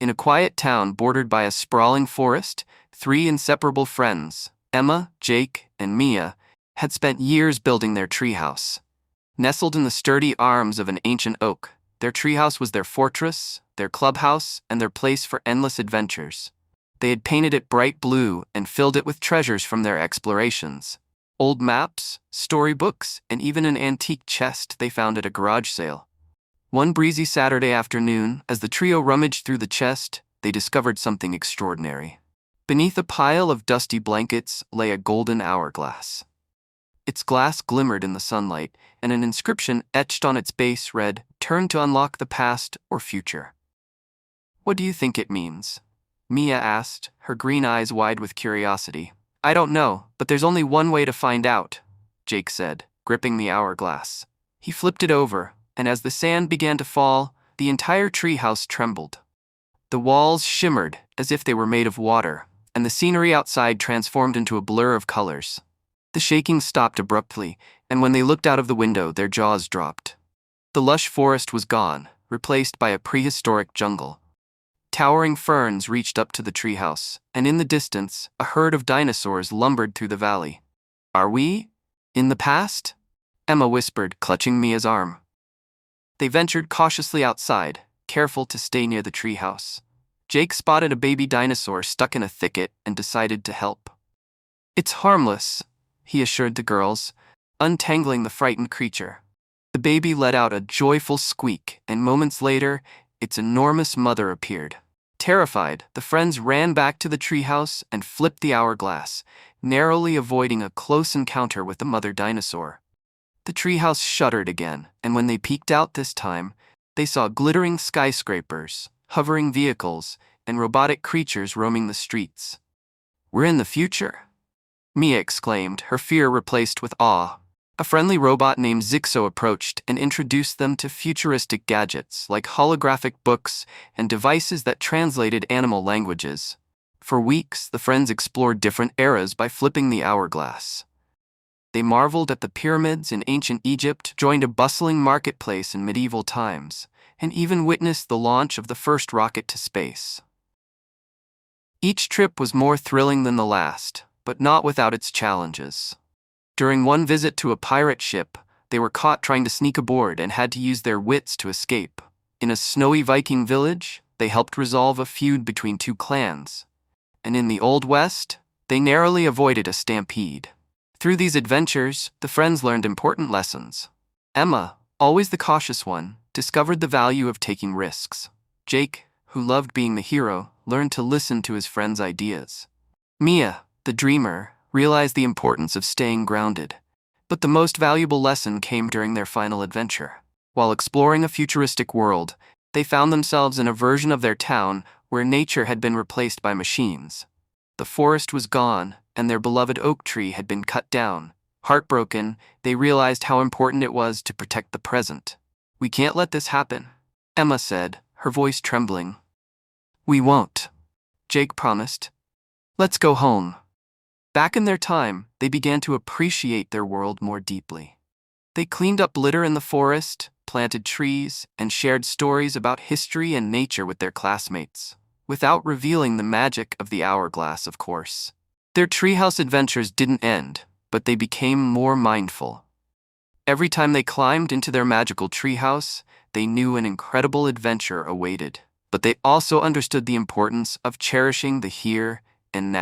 In a quiet town bordered by a sprawling forest, three inseparable friends, Emma, Jake, and Mia, had spent years building their treehouse. Nestled in the sturdy arms of an ancient oak, their treehouse was their fortress, their clubhouse, and their place for endless adventures. They had painted it bright blue and filled it with treasures from their explorations. Old maps, storybooks, and even an antique chest they found at a garage sale. One breezy Saturday afternoon, as the trio rummaged through the chest, they discovered something extraordinary. Beneath a pile of dusty blankets lay a golden hourglass. Its glass glimmered in the sunlight, and an inscription etched on its base read, "Turn to unlock the past or future." "What do you think it means?" Mia asked, her green eyes wide with curiosity. "I don't know, but there's only one way to find out," Jake said, gripping the hourglass. He flipped it over, and as the sand began to fall, the entire treehouse trembled. The walls shimmered as if they were made of water, and the scenery outside transformed into a blur of colors. The shaking stopped abruptly, and when they looked out of the window, their jaws dropped. The lush forest was gone, replaced by a prehistoric jungle. Towering ferns reached up to the treehouse, and in the distance, a herd of dinosaurs lumbered through the valley. "Are we in the past?" Emma whispered, clutching Mia's arm. They ventured cautiously outside, careful to stay near the treehouse. Jake spotted a baby dinosaur stuck in a thicket and decided to help. "It's harmless," he assured the girls, untangling the frightened creature. The baby let out a joyful squeak, and moments later, its enormous mother appeared. Terrified, the friends ran back to the treehouse and flipped the hourglass, narrowly avoiding a close encounter with the mother dinosaur. The treehouse shuddered again, and when they peeked out this time, they saw glittering skyscrapers, hovering vehicles, and robotic creatures roaming the streets. "We're in the future," Mia exclaimed, her fear replaced with awe. A friendly robot named Zixo approached and introduced them to futuristic gadgets like holographic books and devices that translated animal languages. For weeks, the friends explored different eras by flipping the hourglass. They marveled at the pyramids in ancient Egypt, joined a bustling marketplace in medieval times, and even witnessed the launch of the first rocket to space. Each trip was more thrilling than the last, but not without its challenges. During one visit to a pirate ship, they were caught trying to sneak aboard and had to use their wits to escape. In a snowy Viking village, they helped resolve a feud between two clans. And in the Old West, they narrowly avoided a stampede. Through these adventures, the friends learned important lessons. Emma, always the cautious one, discovered the value of taking risks. Jake, who loved being the hero, learned to listen to his friends' ideas. Mia, the dreamer, realized the importance of staying grounded. But the most valuable lesson came during their final adventure. While exploring a futuristic world, they found themselves in a version of their town where nature had been replaced by machines. The forest was gone, and their beloved oak tree had been cut down. Heartbroken, they realized how important it was to protect the present. "We can't let this happen," Emma said, her voice trembling. "We won't," Jake promised. "Let's go home." Back in their time, they began to appreciate their world more deeply. They cleaned up litter in the forest, planted trees, and shared stories about history and nature with their classmates, without revealing the magic of the hourglass, of course. Their treehouse adventures didn't end, but they became more mindful. Every time they climbed into their magical treehouse, they knew an incredible adventure awaited. But they also understood the importance of cherishing the here and now.